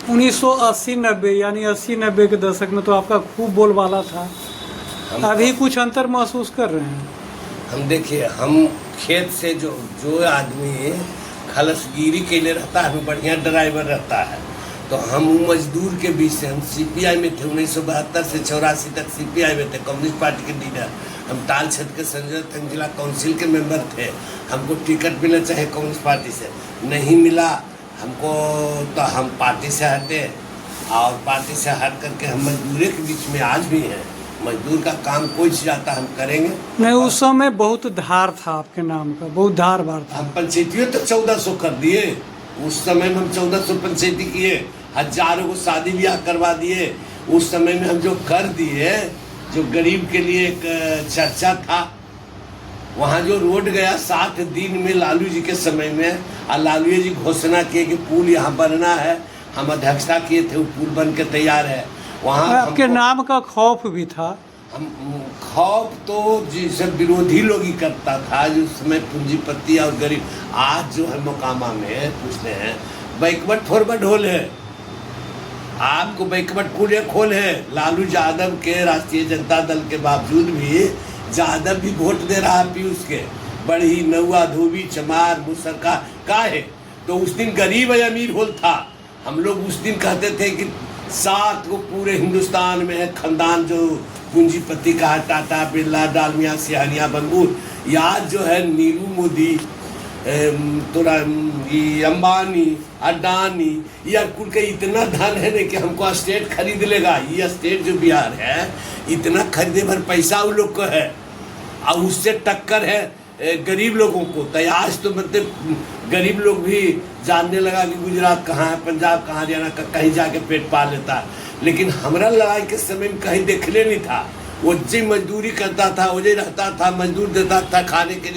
1980-90 यानी 80-90 के दशक में तो आपका खूब बोलबाला था। अभी कुछ अंतर महसूस कर रहे हैं? हम देखिए, हम खेत से जो जो आदमी खलसगिरी के लिए रहता है, हमें बढ़िया ड्राइवर रहता है, तो हम मजदूर के बीच से, हम सीपीआई में थे 1972 से 84 तक सीपीआई में थे, कम्युनिस्ट पार्टी के लीडर। हम ताल क्षेत्र के संजय तंग जिला काउंसिल के मेंबर थे। हमको टिकट मिला चाहे कम्युनिस्ट पार्टी से, नहीं मिला हमको तो हम पार्टी से हटे, और पार्टी से हट करके हम मजदूरों के बीच में आज भी हैं। मजदूर का काम कोई चीज आता हम करेंगे। नहीं, उस समय बहुत धार था आपके नाम का, बहुत धार बार था। हम पंचायतियों तक 1400 कर दिए। उस समय में हम 1400 पंचायती किए, हजारों को शादी ब्याह करवा दिए। उस समय में हम जो कर दिए, जो गरीब के लिए एक चर्चा था, वहाँ जो रोड गया 7 दिन में लालू जी के समय में, और लालू जी घोषणा किए कि पुल यहाँ बनना है। हम अध्यक्षता किए थे, वो पुल बन के तैयार है। वहाँ आपके नाम का खौफ भी था। हम खौफ तो जिसे विरोधी लोग ही करता था, जो समय पूंजीपति और गरीब। आज जो है मोकामा में पूछते हैं बैकवर्ड फॉरवर्ड होल है, आपको बैकवर्ड पूरे खोल है। लालू यादव के राष्ट्रीय जनता दल के बावजूद भी यादव भी वोट दे रहा है पीयूष के, बड़ी नौआ धोबी चमार मुसरका का है। तो उस दिन गरीब या अमीर होल था। हम लोग उस दिन कहते थे कि 7 को पूरे हिंदुस्तान में है खानदान जो पूंजीपति का है, टाटा बिरला डालमिया सिहानिया बंगूर। याद जो है नीरू मोदी, अंबानी अडानी, यार कुल का इतना धन है ना कि हमको स्टेट खरीद लेगा। ये स्टेट जो बिहार है, इतना खरीदे भर पैसा उन लोग को है, और उससे टक्कर है गरीब लोगों को। तो आज तो मतलब गरीब लोग भी जानने लगा कि गुजरात कहाँ है, पंजाब कहाँ, हरियाणा का कहीं जाके पेट पाल लेता है। लेकिन हमारा लड़ाई के समय में कहीं देखने नहीं था। वो जी मजदूरी करता था, वो जी रहता था, मजदूर देता था खाने के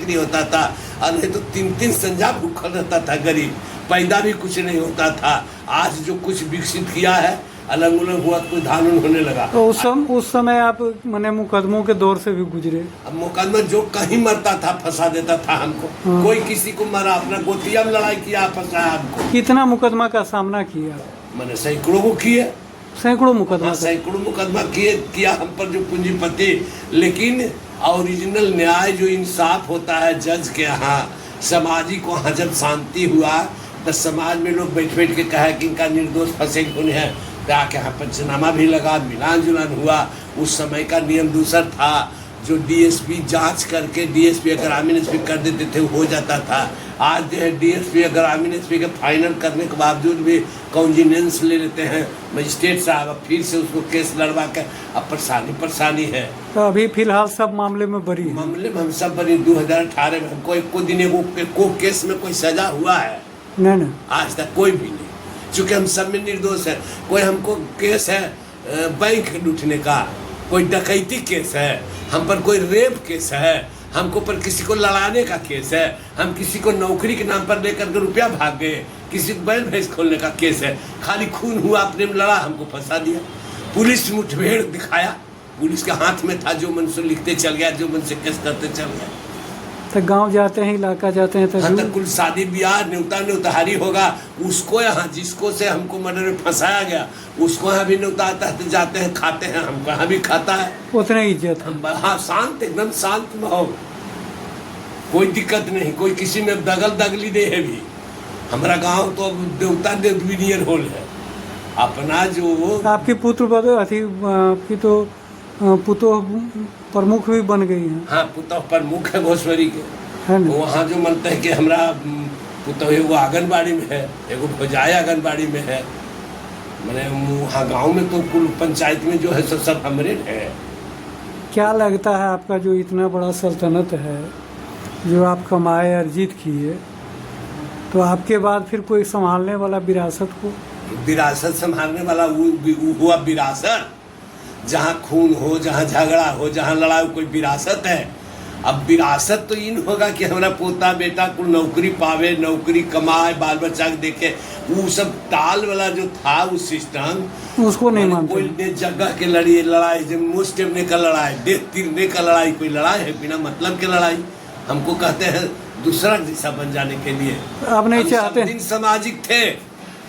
लिए होता था, और नहीं तो 3-3 संजा भूखा रहता था गरीब, पैदा भी कुछ नहीं होता था। आज जो कुछ विकसित किया है, अलग उलग हुआ, कोई धान होने लगा। तो उस समय आप मैंने मुकदमों के दौर से भी गुजरे। अब मुकदमा जो कहीं मरता था फंसा देता था हमको। कोई किसी को मरा, अपना गोतिया में लड़ाई किया, फंसाया हमको। कितना मुकदमा का सामना किया? मैंने सैकड़ों को किए, सैकड़ों मुकदमा। सैकड़ों मुकदमा किया हम पर जो पूंजीपति। लेकिन ओरिजिनल न्याय जो इंसाफ होता है जज के यहाँ, सामाजिक वहाँ जब शांति हुआ, तो समाज में लोग बैठ बैठ के कहा कि इनका निर्दोष फंसे कौन है, जाके यहाँ पंचनामा भी लगा, मिलान जुलान हुआ। उस समय का नियम दूसरा था, जो डीएसपी जांच करके डीएसपी ग्रामीण एसपी कर देते थे, हो जाता था। आज जो है डीएसपी ग्रामीण एसपी के फाइनल करने के बावजूद भी कॉन्जिनेंस ले लेते हैं मजिस्ट्रेट साहब, फिर से उसको केस लड़वा के। अब परेशानी है। तो अभी फिलहाल सब मामले में बरी है। मामले में हम सब बरी। 2018 में हमको एको दिन एको केस में कोई सजा हुआ है? नहीं, आज तक कोई भी नहीं, चूँकि हम सब में निर्दोष है। कोई हमको केस है बैंक लूटने का, कोई डकैती केस है, हम पर कोई रेप केस है, हमको पर किसी को लड़ाने का केस है, हम किसी को नौकरी के नाम पर लेकर के रुपया भाग गए, किसी को बैल भैंस खोलने का केस है, खाली खून हुआ, अपने में लड़ा, हमको फंसा दिया। पुलिस मुठभेड़ दिखाया, पुलिस के हाथ में था, जो मन से लिखते चल गया, जो मन से केस करते चल गया। तो गांव जाते हैं, इलाका जाते हैं, तो कुल शादी ब्याह न्योताहारी होगा, उसको यहाँ जिसको से हमको मर्डर में फंसाया गया, उसको यहाँ भी न्योता आता है, तो जाते हैं, खाते हैं, हमको यहाँ भी खाता है। उतना इज्जत है। हाँ, शांत, एकदम शांत माहौल, कोई दिक्कत नहीं, कोई किसी में दगली दे है भी। हमारा गांव तो अब देवता देवनियर होल है अपना। जो आपकी पुत्र आपकी तो पुतोह प्रमुख भी बन गई है। हाँ, पुतोह प्रमुख है घोसवरी के। है ना? वहाँ जो मानते हैं कि हमारा पुतोह एगो आंगनबाड़ी में है, एगो भोजाई आंगनबाड़ी में है। मैंने वहाँ गांव में तो कुल पंचायत में जो है सब हमरे है। क्या लगता है आपका जो इतना बड़ा सल्तनत है, जो आप कमाए अर्जित किए, तो आपके बाद फिर कोई संभालने वाला विरासत को? विरासत संभालने वाला वो हुआ विरासत। जहाँ खून हो, जहाँ झगड़ा हो, जहाँ लड़ाई, कोई विरासत है। अब विरासत तो इन होगा कि हमारा पोता बेटा कुल नौकरी पावे, नौकरी कमाए, बाल बच्चा के देखे। वो सब टाल वाला जो था वो सिस्टम, उसको नहीं मानते। कोई जगह के लड़ाई, जब मुँह टेपने का लड़ाई, देख तीरने का लड़ाई, कोई लड़ाई है बिना मतलब के लड़ाई। हमको कहते हैं दूसरा दिशा बन जाने के लिए। आप नहीं चाहते? दिन सामाजिक थे,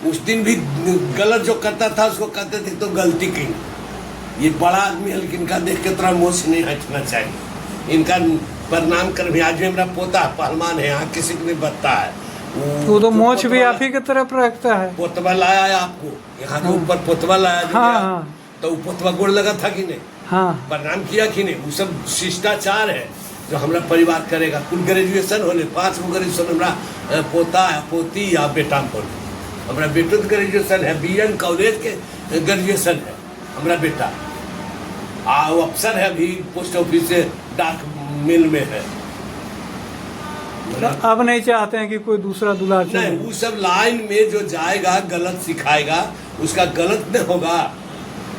उस दिन भी गलत जो करता था उसको कहते थे तो गलती की। ये बड़ा आदमी है लेकिन इनका देख के तरह मोछ नहीं हटना चाहिए। इनका प्रणाम कर भी। आज भी मेरा पोता पहलवान है, यहाँ किसी को नहीं बचता है। वो तो मोछ भी आप ही की तरफ रखता है। पोतवा लाया है आपको यहाँ के ऊपर, पोतवा लाया जो हाँ, गया, हाँ। तो वो पोतवा गोड़ लगा था कि नहीं, हाँ प्रणाम किया कि नहीं। वो सब शिष्टाचार है जो हमारा परिवार करेगा। कुल ग्रेजुएशन होने 5 गो ग्रेजुएशन हमारा पोता है, पोती या बेटा में पढ़। हमारा बेटो तो ग्रेजुएशन है, BN कॉलेज के ग्रेजुएशन है हमारा बेटा। वो अफसर है अभी पोस्ट ऑफिस से डाक मिल में है। अब नहीं चाहते हैं कि कोई दूसरा दूल्हा नहीं, चले। वो सब लाइन में जो जाएगा गलत सिखाएगा उसका गलत नहीं होगा।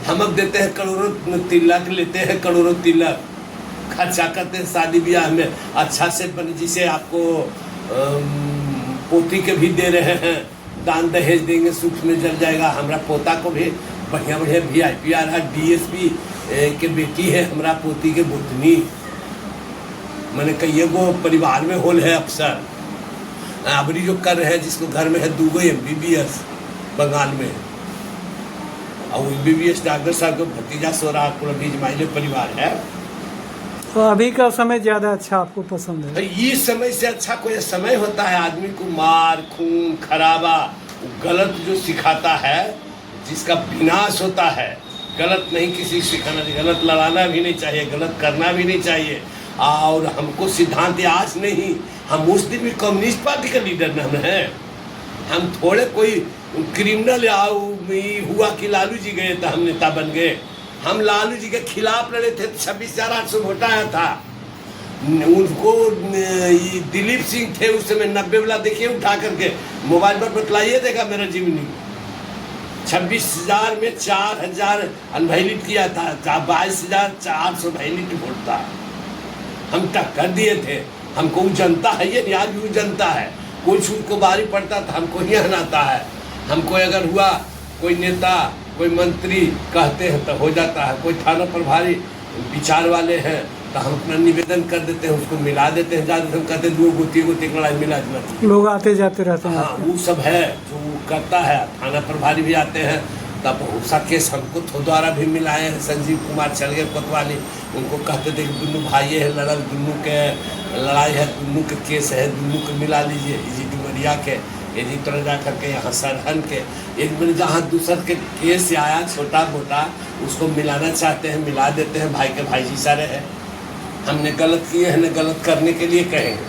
हम अब देते हैं करोड़ों तिलक, लेते हैं करोड़ों तिलक, खर्चा करते हैं शादी ब्याह में। अच्छा से बने जिसे आपको पोती के भी दे रहे हैं, दान दहेज देंगे, सुख में जल जाएगा। हमारा पोता को भी बढ़िया बढ़िया VIP आ रहा। DSP के बेटी है हमारा पोती के बुतनी। मैंने कही वो परिवार में होल है अफसर। अबरी जो कर रहे हैं जिसको घर में है 2 MBBS बंगाल में, और MBBS डॉक्टर साहब को भतीजा सो रहा बीजमाइले परिवार है। तो अभी का समय ज्यादा अच्छा आपको पसंद तो है? ये समय से अच्छा कोई समय होता है? आदमी को मार खून खराबा गलत जो सिखाता है, जिसका विनाश होता है। गलत नहीं किसी सिखाना चाहिए, गलत लड़ाना भी नहीं चाहिए, गलत करना भी नहीं चाहिए। और हमको सिद्धांत आज नहीं, हम उस दिन भी कम्युनिस्ट पार्टी का लीडर न है। हम थोड़े कोई क्रिमिनल या हुआ कि लालू जी गए तो हम नेता बन गए। हम लालू जी के खिलाफ लड़े थे, 26,800 वोट आया था। उनको दिलीप सिंह थे उस समय 90 वाला, देखिए उठा करके मोबाइल पर बतलाइए, देखा मेरा जीवनी 26,000 में 4,000 अनवैलिड किया था, 22,400 वैलिड वोट था। हम टक्कर दिए थे। हमको जनता है, ये आज भी जनता है। कोई छूट को बारी पड़ता था हमको ही हराता है। हमको अगर हुआ कोई नेता कोई मंत्री कहते हैं तो हो जाता है। कोई थाना प्रभारी विचार वाले हैं तो हम अपना निवेदन कर देते हैं, उसको मिला देते हैं। ज़्यादा हम कहते हैं 2 गोती लड़ाई मिला देना। लोग आते जाते रहते हैं। हाँ, वो सब है जो करता है। थाना प्रभारी भी आते हैं। तब उसका केस हमको द्वारा भी मिलाए हैं। संजीव कुमार चल गए कोतवाली, उनको कहते थे कि दोनों भाई है, लड़ल, दोनों के लड़ाई है, दोनों के केस है, दोनों को मिला लीजिए। इजी डुमरिया के यदि तरह जा करके यहाँ सरहन के एक मिनट जहाँ दूसर के केस आया छोटा मोटा, उसको मिलाना चाहते हैं, मिला देते हैं। भाई के भाई जी सारे हैं। हमने गलत किए हैं, न गलत करने के लिए कहेंगे।